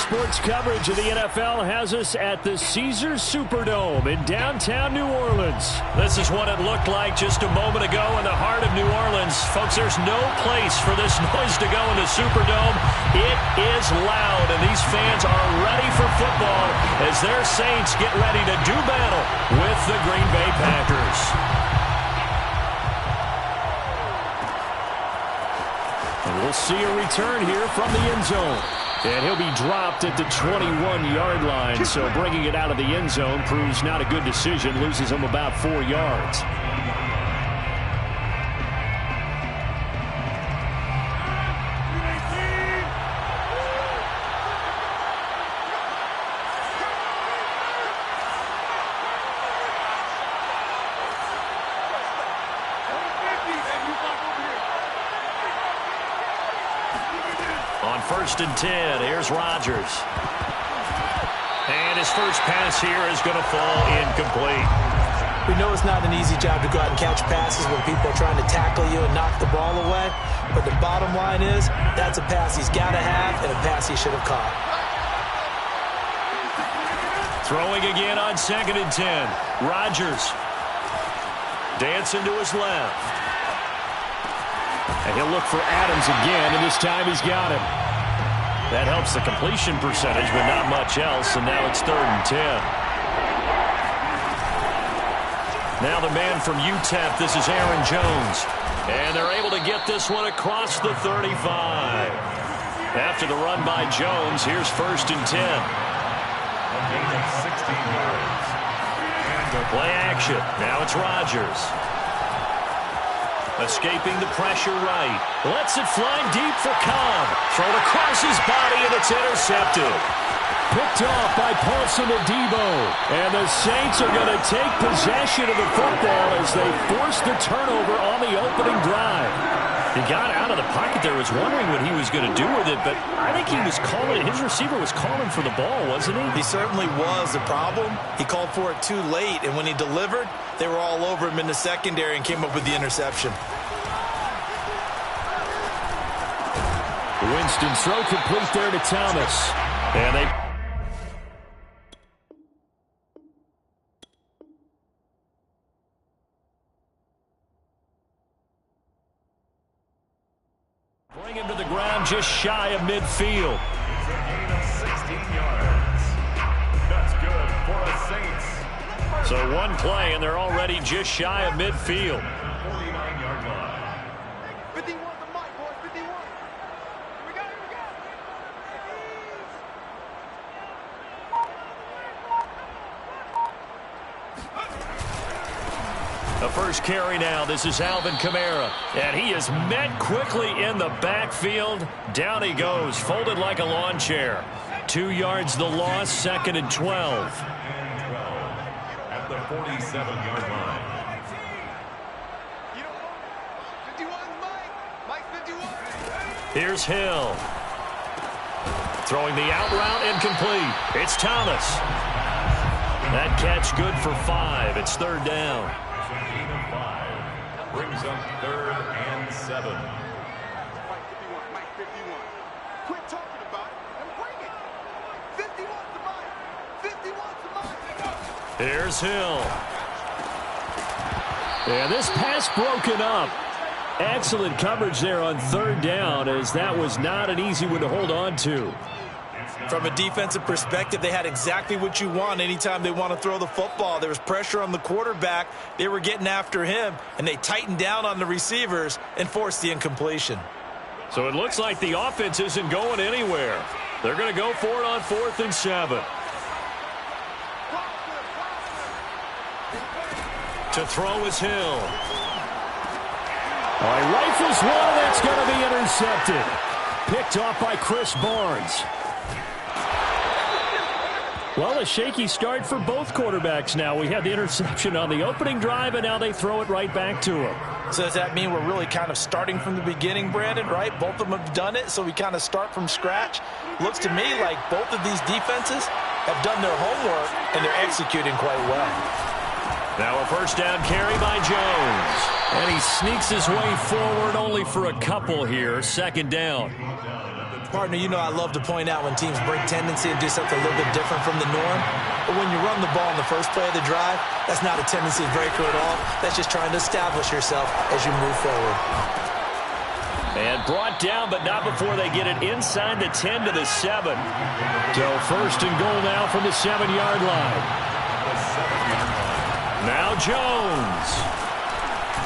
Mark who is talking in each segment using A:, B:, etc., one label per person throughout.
A: Sports coverage of the NFL has us at the Caesars Superdome in downtown New Orleans. This is what it looked like just a moment ago in the heart of New Orleans. Folks, there's no place for this noise to go in the Superdome. It is loud, and these fans are ready for football as their Saints get ready to do battle with the Green Bay Packers. And we'll see a return here from the end zone. And he'll be dropped at the 21-yard line, so bringing it out of the end zone proves not a good decision, loses him about 4 yards. On 1st and 10, here's Rodgers. And his first pass here is going to fall incomplete.
B: We know it's not an easy job to go out and catch passes when people are trying to tackle you and knock the ball away. But the bottom line is, that's a pass he's got to have and a pass he should have caught.
A: Throwing again on 2nd and 10. Rodgers. Dancing to his left. And he'll look for Adams again, and this time he's got him. That helps the completion percentage, but not much else, and now it's 3rd and 10. Now the man from UTEP, this is Aaron Jones. And they're able to get this one across the 35. After the run by Jones, here's 1st and 10.
C: A gain of 16 yards.
A: Play action. Now it's Rodgers. Escaping the pressure right. Lets it fly deep for Cobb. Thrown across his body, and it's intercepted. Picked off by Paulson Adebo. And the Saints are going to take possession of the football as they force the turnover on the opening drive. He got out of the pocket there, was wondering what he was going to do with it, but I think he was calling, his receiver was calling for the ball, wasn't he?
B: He certainly was. The problem, he called for it too late, and when he delivered, they were all over him in the secondary and came up with the interception.
A: Winston throw complete there to Thomas. And they... bring him to the ground just shy of midfield.
C: It's a gain of 16 yards. That's good for a Saints.
A: So one play, and they're already just shy of midfield.
C: 49-yard line.
D: 51 the mic, boys. 51. Here we go.
A: The first carry now. This is Alvin Kamara. And he is met quickly in the backfield. Down he goes, folded like a lawn chair. 2 yards the loss, 2nd and 12.
C: And 12 at the 47-yard line.
D: You know what? 51 Mike. Mike 51.
A: Here's Hill. Throwing the out route incomplete. It's Thomas. That catch good for 5. It's 3rd down.
C: It's a gain of 5. Brings up 3rd and 7.
D: Mike 51. Mike 51. Quit talking about it and bring it. 51's the mic. 51's the mic.
A: Here's Hill. And this pass broken up. Excellent coverage there on 3rd down, as that was not an easy one to hold on to.
B: From a defensive perspective, they had exactly what you want anytime they want to throw the football. There was pressure on the quarterback. They were getting after him, and they tightened down on the receivers and forced the incompletion.
A: So it looks like the offense isn't going anywhere. They're going to go for it on 4th and 7. To throw is Hill. All right, rifles one, that's going to be intercepted. Picked off by Chris Barnes. Well, a shaky start for both quarterbacks now. We had the interception on the opening drive, and now they throw it right back to him.
B: So does that mean we're really kind of starting from the beginning, Brandon, right? Both of them have done it, so we kind of start from scratch. Looks to me like both of these defenses have done their homework, and they're executing quite well.
A: Now a first down carry by Jones. And he sneaks his way forward only for a couple here. 2nd down.
B: Partner, you know I love to point out when teams break tendency and do something a little bit different from the norm. But when you run the ball in the first play of the drive, that's not a tendency breaker at all. That's just trying to establish yourself as you move forward.
A: And brought down, but not before they get it inside the 10 to the 7. So first and goal now from the 7-yard line. Now Jones.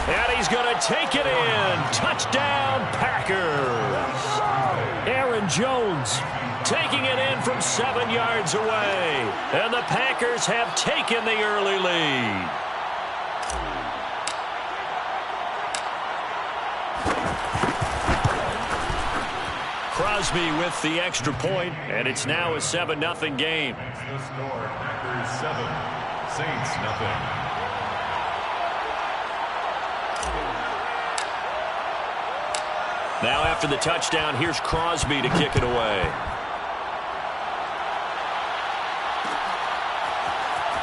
A: And he's going to take it in. Touchdown, Packers. Aaron Jones taking it in from 7 yards away. And the Packers have taken the early lead. Crosby with the extra point, and it's now a 7-0 game.
C: That's the score. Packers 7, Saints nothing.
A: Now after the touchdown, here's Crosby to kick it away.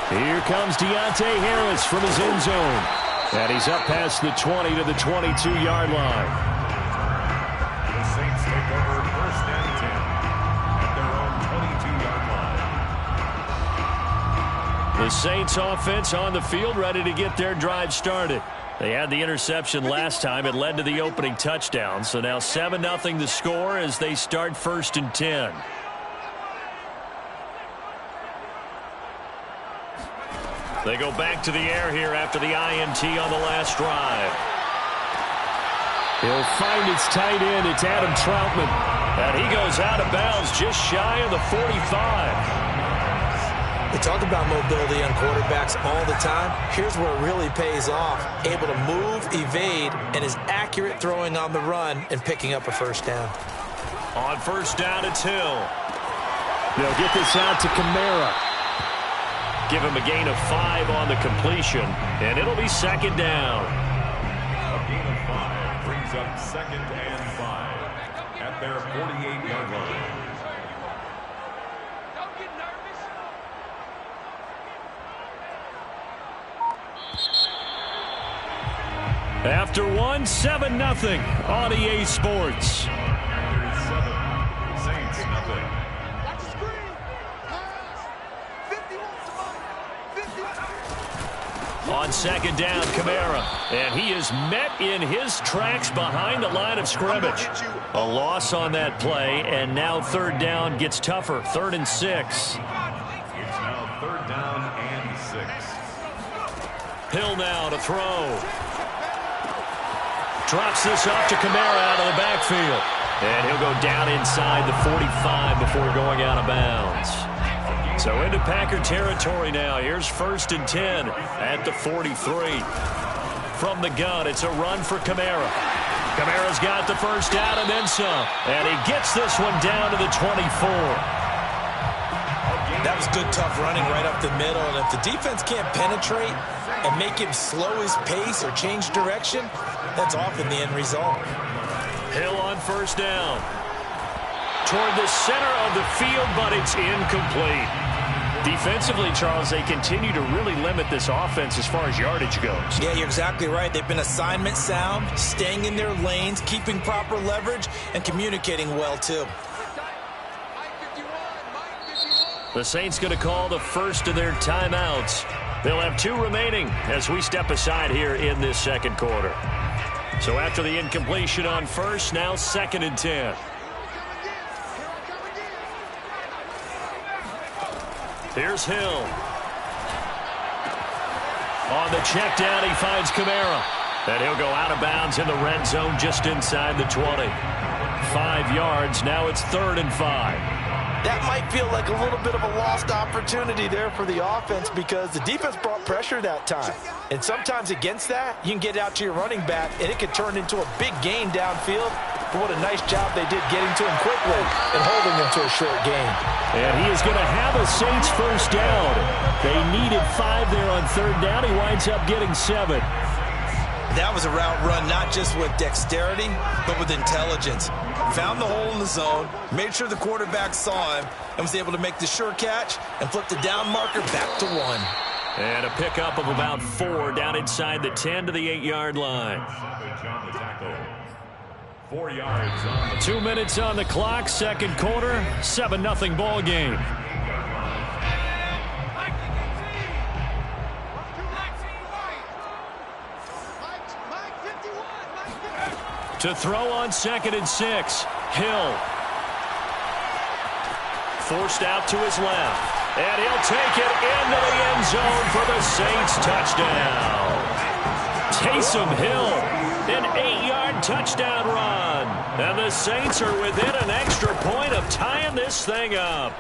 A: Here comes Deontay Harris from his end zone. And he's up past the 20 to the 22-yard line.
C: The Saints take over first and 10 at their own 22-yard line.
A: The Saints offense on the field, ready to get their drive started. They had the interception last time. It led to the opening touchdown. So now 7-0 the score as they start first and 10. They go back to the air here after the INT on the last drive. He'll find his tight end. It's Adam Troutman. And he goes out of bounds just shy of the 45.
B: They talk about mobility on quarterbacks all the time. Here's where it really pays off. Able to move, evade, and is accurate throwing on the run and picking up a first down.
A: On first down, it's Hill. They'll get this out to Kamara. Give him a gain of 5 on the completion, and it'll be second down.
C: A gain of 5 brings up second and 5 at their 48-yard line.
A: After one, 7-0 on EA Sports.
C: Packers 7, Saints nothing.
D: Watch the screen. Pass. 51.
A: On second down, Kamara. And he is met in his tracks behind the line of scrimmage. A loss on that play, and now third down gets tougher. 3rd and 6.
C: It's now 3rd down and 6.
A: Hill now to throw. Drops this off to Kamara out of the backfield. And he'll go down inside the 45 before going out of bounds. So into Packer territory now. Here's 1st and 10 at the 43. From the gun, it's a run for Kamara. Kamara's got the first down and then some. And he gets this one down to the 24.
B: That was good, tough running right up the middle. And if the defense can't penetrate and make him slow his pace or change direction, that's often the end result.
A: Hill on first down. Toward the center of the field, but it's incomplete. Defensively, Charles, they continue to really limit this offense as far as yardage goes.
B: Yeah, you're exactly right. They've been assignment sound, staying in their lanes, keeping proper leverage, and communicating well, too.
A: The Saints going to call the first of their timeouts. They'll have 2 remaining as we step aside here in this second quarter. So after the incompletion on first, now 2nd and 10. Here's Hill. On the check down, he finds Kamara. And he'll go out of bounds in the red zone just inside the 20. 5 yards, now it's 3rd and 5.
B: That might feel like a little bit of a lost opportunity there for the offense because the defense brought pressure that time. And sometimes against that, you can get out to your running back, and it could turn into a big gain downfield. But what a nice job they did getting to him quickly and holding him to a short gain.
A: And he is going to have a Saints first down. They needed 5 there on 3rd down. He winds up getting 7.
B: That was a route run not just with dexterity, but with intelligence. Found the hole in the zone, made sure the quarterback saw him, and was able to make the sure catch and flip the down marker back to 1.
A: And a pickup of about 4 down inside the 10 to the 8-yard line.
C: Savage on the tackle. 4 yards on the
A: 2 minutes on the clock, second quarter, 7-0 ball game. To throw on 2nd and 6, Hill. Forced out to his left, and he'll take it into the end zone for the Saints touchdown. Taysom Hill, an 8-yard touchdown run. And the Saints are within an extra point of tying this thing up.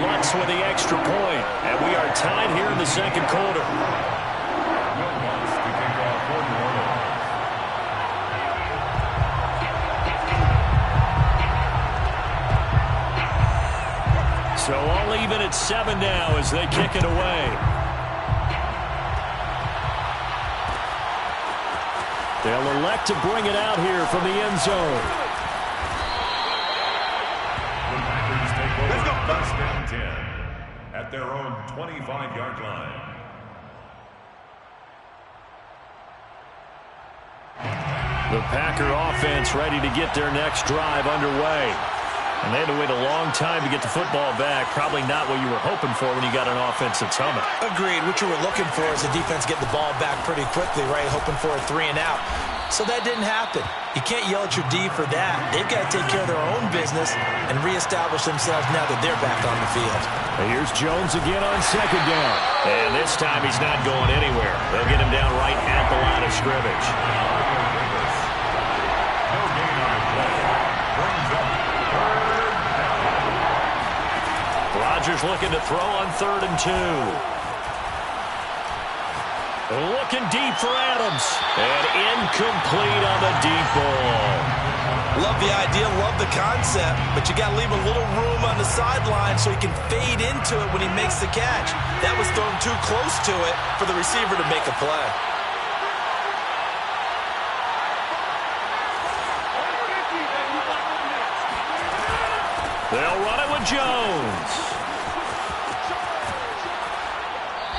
A: Lutz with the extra point, and we are tied here in the second quarter. So all even at 7 now as they kick it away. They'll elect to bring it out here from the end zone.
C: The Packers take over first and 10 at their own 25-yard line.
A: The Packer offense ready to get their next drive underway. And they had to wait a long time to get the football back. Probably not what you were hoping for when you got an offense that's humming.
B: Agreed. What you were looking for is a defense getting the ball back pretty quickly, right? Hoping for a 3 and out. So that didn't happen. You can't yell at your D for that. They've got to take care of their own business and reestablish themselves now that they're back on the field.
A: And here's Jones again on 2nd down. And this time he's not going anywhere. They'll get him down right at the line of scrimmage. Rodgers looking to throw on 3rd and 2. Looking deep for Adams. And incomplete on the deep ball.
B: Love the idea, love the concept, but you got to leave a little room on the sideline so he can fade into it when he makes the catch. That was thrown too close to it for the receiver to make a play.
A: They'll run it with Jones.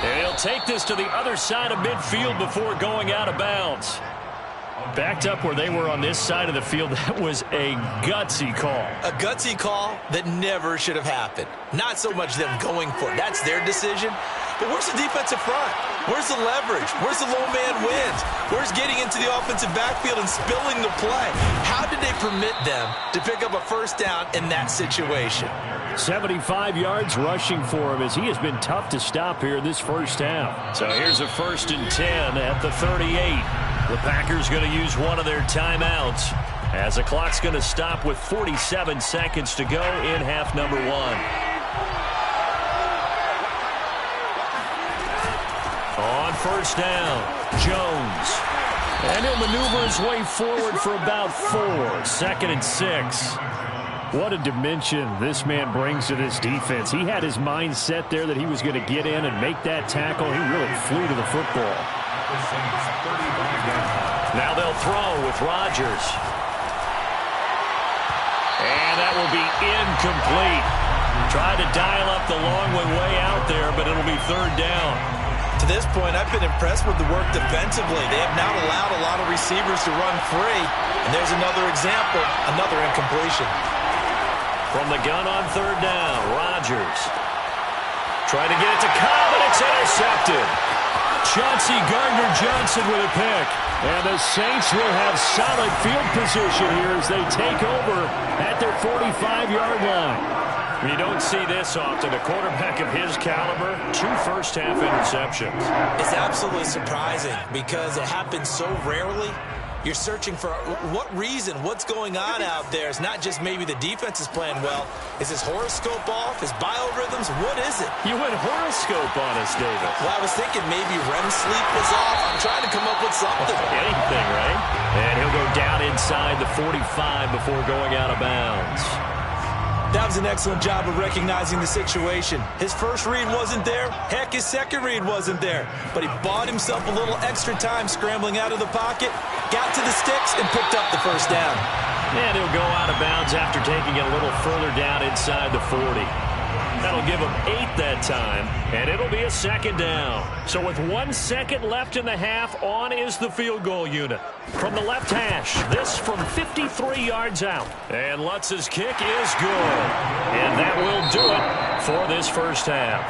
A: And he'll take this to the other side of midfield before going out of bounds. Backed up where they were on this side of the field. That was a gutsy call.
B: A gutsy call that never should have happened. Not so much them going for it. That's their decision. But where's the defensive front? Where's the leverage? Where's the low man wins? Where's getting into the offensive backfield and spilling the play? How did they permit them to pick up a first down in that situation?
A: 75 yards rushing for him as he has been tough to stop here in this first half. So here's a 1st and 10 at the 38. The Packers going to use one of their timeouts as the clock's going to stop with 47 seconds to go in half number 1. On 1st down, Jones. And he'll maneuver his way forward for about 4. 2nd and 6. What a dimension this man brings to this defense. He had his mind set there that he was going to get in and make that tackle. He really flew to the football. Now they'll throw with Rodgers. And that will be incomplete. Tried to dial up the long way out there, but it'll be 3rd down.
B: To this point, I've been impressed with the work defensively. They have not allowed a lot of receivers to run free. And there's another example, another incompletion.
A: From the gun on 3rd down, Rodgers. Trying to get it to Cobb, and it's intercepted. Chauncey Gardner-Johnson with a pick. And the Saints will have solid field position here as they take over at their 45-yard line. You don't see this often. A quarterback of his caliber, 2 first-half interceptions.
B: It's absolutely surprising because it happens so rarely. You're searching for what reason, what's going on out there. It's not just maybe the defense is playing well. Is his horoscope off? His biorhythms? What is it?
A: You went horoscope on us, David.
B: Well, I was thinking maybe REM sleep was off. I'm trying to come up with something.
A: Anything, right? And he'll go down inside the 45 before going out of bounds.
B: That was an excellent job of recognizing the situation. His first read wasn't there. Heck, his second read wasn't there. But he bought himself a little extra time scrambling out of the pocket, got to the sticks, and picked up the first down.
A: And he'll go out of bounds after taking it a little further down inside the 40. That'll give them 8 that time, and it'll be a second down. So with 1 second left in the half, on is the field goal unit. From the left hash, this from 53 yards out. And Lutz's kick is good. And that will do it for this first half.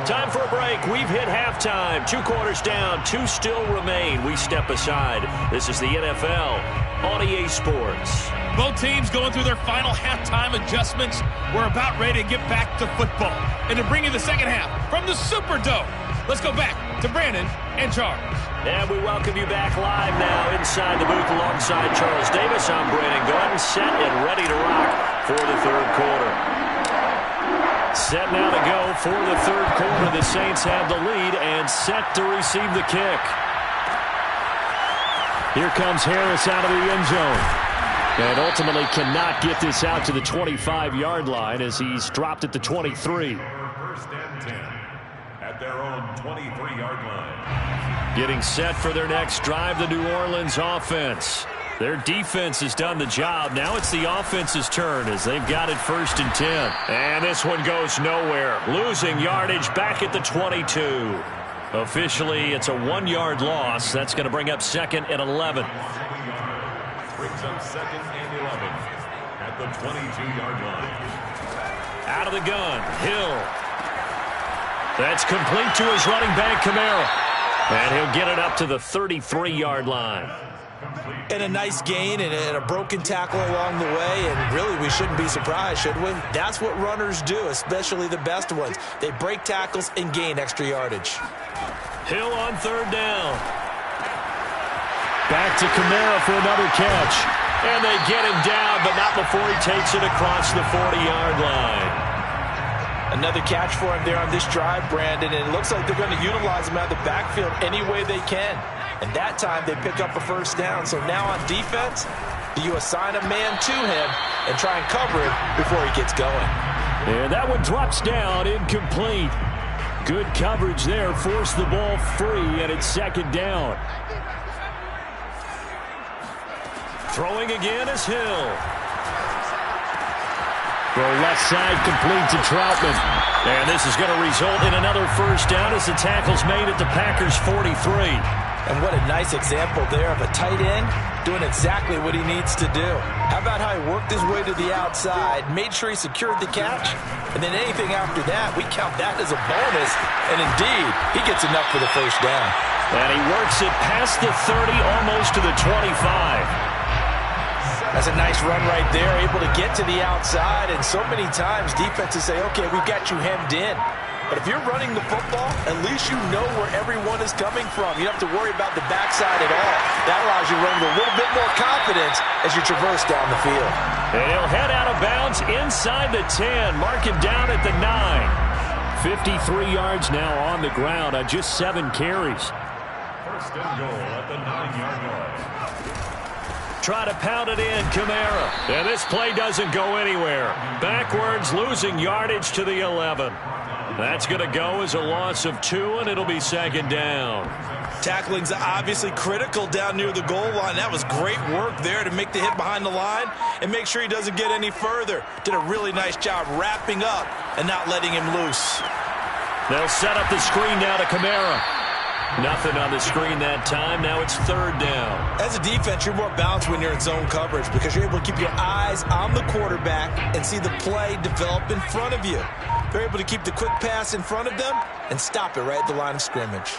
A: Time for a break. We've hit halftime. 2 quarters down, 2 still remain. We step aside. This is the NFL on EA Sports.
E: Both teams going through their final halftime adjustments. We're about ready to get back to football. And to bring you the second half from the Superdome, let's go back to Brandon and Charles.
A: And we welcome you back live now inside the booth alongside Charles Davis. I'm Brandon Gordon, set and ready to rock for the third quarter. Set now to go for the third quarter. The Saints have the lead and set to receive the kick. Here comes Harris out of the end zone. And ultimately cannot get this out to the 25-yard line as he's dropped at the 23.
C: First and 10 at their own 23-yard line.
A: Getting set for their next drive, the New Orleans offense. Their defense has done the job. Now it's the offense's turn as they've got it first and 10. And this one goes nowhere. Losing yardage back at the 22. Officially, it's a 1-yard loss. That's going to bring up second and 11.
C: Brings up second and 11 at the 22-yard line.
A: Out of the gun, Hill. That's complete to his running back, Kamara. And he'll get it up to the 33-yard line.
B: And a nice gain and a broken tackle along the way, and really we shouldn't be surprised, should we? That's what runners do, especially the best ones. They break tackles and gain extra yardage.
A: Hill on third down. Back to Kamara for another catch. And they get him down, but not before he takes it across the 40-yard line.
B: Another catch for him there on this drive, Brandon, and it looks like they're going to utilize him out of the backfield any way they can. And that time they pick up a first down. So now on defense, do you assign a man to him and try and cover him before he gets going?
A: And that one drops down, incomplete. Good coverage there, forced the ball free, and it's second down. Throwing again is Hill. Throw left side complete to Troutman. And this is going to result in another first down as the tackle's made at the Packers' 43.
B: And what a nice example there of a tight end doing exactly what he needs to do. How about how he worked his way to the outside, made sure he secured the catch, and then anything after that, we count that as a bonus. And indeed, he gets enough for the first down.
A: And he works it past the 30, almost to the 25.
B: That's a nice run right there, able to get to the outside. And so many times defenses say, okay, we've got you hemmed in. But if you're running the football, at least you know where everyone is coming from. You don't have to worry about the backside at all. That allows you to run with a little bit more confidence as you traverse down the field.
A: And he'll head out of bounds inside the 10, mark him down at the 9. 53 yards now on the ground on just 7 carries.
C: First and goal at the 9-yard line.
A: Try to pound it in, Kamara. And this play doesn't go anywhere. Backwards, losing yardage to the 11. That's going to go as a loss of 2, and it'll be second down.
B: Tackling's obviously critical down near the goal line. That was great work there to make the hit behind the line and make sure he doesn't get any further. Did a really nice job wrapping up and not letting him loose.
A: They'll set up the screen now to Kamara. Nothing on the screen that time. Now it's third down.
B: As a defense, you're more balanced when you're in zone coverage because you're able to keep your eyes on the quarterback and see the play develop in front of you. They're able to keep the quick pass in front of them and stop it right at the line of scrimmage.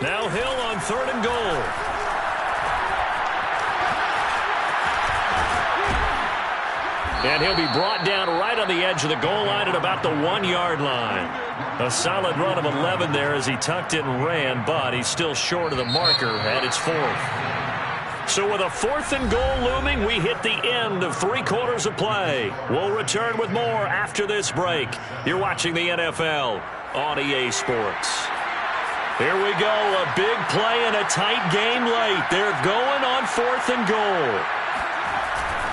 A: Now Hill on third and goal. And he'll be brought down right on the edge of the goal line at about the 1-yard line. A solid run of 11 there as he tucked it and ran, but he's still short of the marker at its 4th. So with a 4th and goal looming, we hit the end of 3 quarters of play. We'll return with more after this break. You're watching the NFL on EA Sports. Here we go, a big play and a tight game late. They're going on 4th and goal.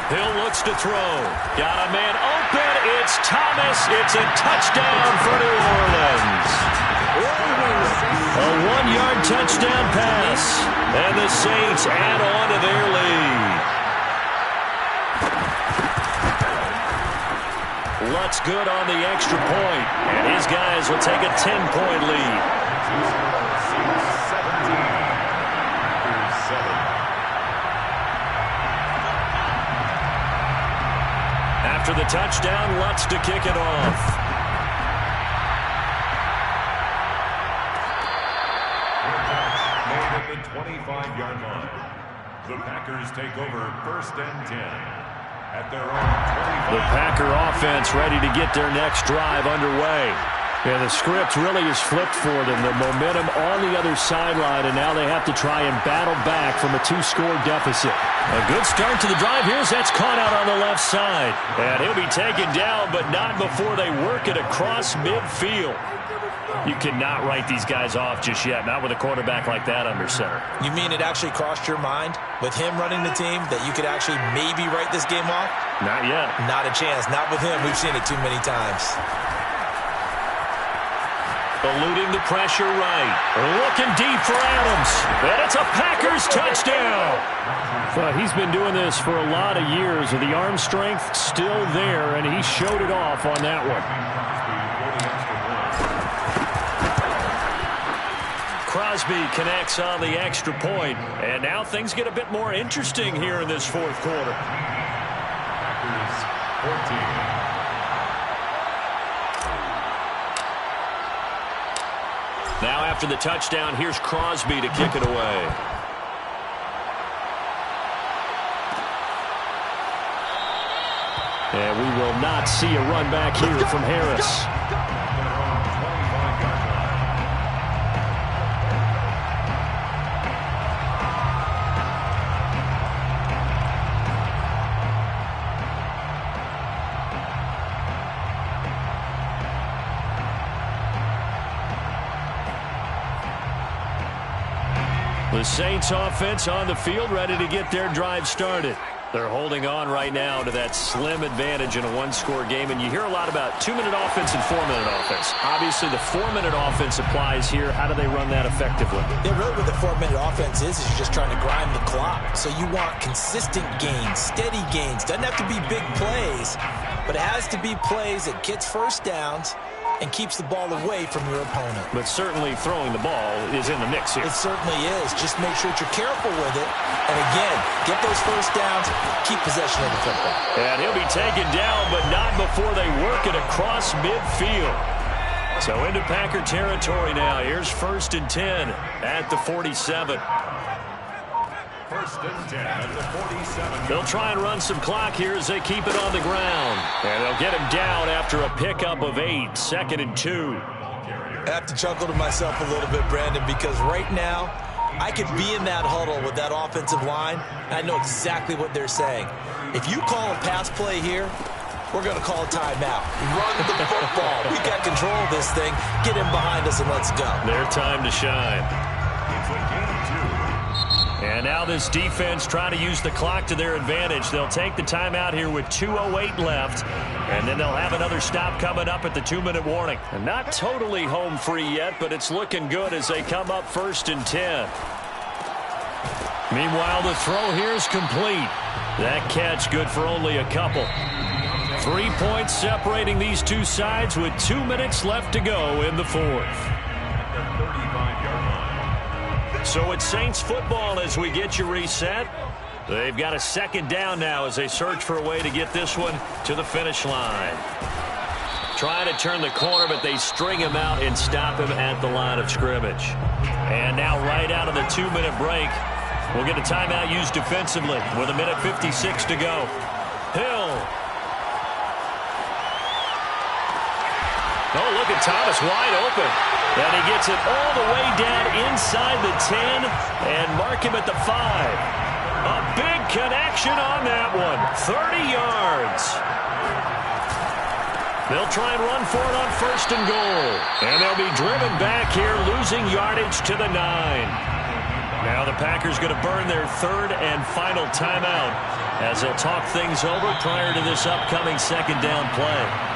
A: Hill looks to throw. Got a man open. It's Thomas. It's a touchdown for New Orleans. A 1-yard touchdown pass. And the Saints add on to their lead. shot's good on the extra point, and his guys will take a 10-point lead. After the touchdown, Lutz to kick it off.
C: Made at the 25-yard line. The Packers take over 1st and 10 at their own 25.
A: The Packer offense ready to get their next drive underway. Yeah, the script really is flipped for them. The momentum on the other sideline, and now they have to try and battle back from a 2-score deficit. A good start to the drive. Here's that's caught out on the left side. And he'll be taken down, but not before they work it across midfield. You cannot write these guys off just yet, not with a quarterback like that under center.
B: You mean it actually crossed your mind with him running the team that you could actually maybe write this game off?
A: Not yet.
B: Not a chance. Not with him. We've seen it too many times.
A: Eluding the pressure right. Looking deep for Adams. And it's a Packers touchdown. Well, he's been doing this for a lot of years with the arm strength still there, and he showed it off on that one. Crosby connects on the extra point, and now things get a bit more interesting here in this fourth quarter.
C: Packers 14.
A: Now after the touchdown, here's Crosby to kick it away. And we will not see a run back here from Harris. The Saints offense on the field, ready to get their drive started. They're holding on right now to that slim advantage in a one-score game, and you hear a lot about 2-minute offense and 4-minute offense. Obviously, the 4-minute offense applies here. How do they run that effectively?
B: Yeah, really what the 4-minute offense is you're just trying to grind the clock. So you want consistent gains, steady gains. Doesn't have to be big plays, but it has to be plays that gets first downs and keeps the ball away from your opponent.
A: But certainly throwing the ball is in the mix here.
B: It certainly is. Just make sure that you're careful with it. And again, get those first downs, keep possession of the football.
A: And he'll be taken down, but not before they work it across midfield. So into Packer territory now. Here's 1st and 10 at the 47.
C: 1st and 10 at the 47.
A: They'll try and run some clock here as they keep it on the ground. And they'll get him down after a pickup of 8. 2nd and 2.
B: I have to chuckle to myself a little bit, Brandon, because right now I could be in that huddle with that offensive line. I know exactly what they're saying. If you call a pass play here, we're going to call a timeout. Run the football. We got control of this thing. Get him behind us and let's go.
A: Their time to shine.
C: It's a game 2.
A: And now this defense trying to use the clock to their advantage. They'll take the timeout here with 2:08 left. And then they'll have another stop coming up at the 2-minute warning. And not totally home free yet, but it's looking good as they come up 1st and 10. Meanwhile, the throw here is complete. That catch good for only a couple. 3 points separating these two sides with 2 minutes left to go in the fourth. So it's Saints football as we get you reset. They've got a 2nd down now as they search for a way to get this one to the finish line. Trying to turn the corner, but they string him out and stop him at the line of scrimmage. And now right out of the 2-minute break, we'll get a timeout used defensively with 1:56 to go. Hill. Oh, look at Thomas wide open. And he gets it all the way down inside the 10 and mark him at the 5. A big connection on that one. 30 yards. They'll try and run for it on 1st and goal. And they'll be driven back here, losing yardage to the 9. Now the Packers going to burn their 3rd and final timeout as they'll talk things over prior to this upcoming 2nd down play.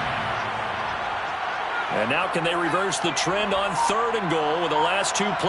A: And now can they reverse the trend on 3rd and goal with the last 2 plays?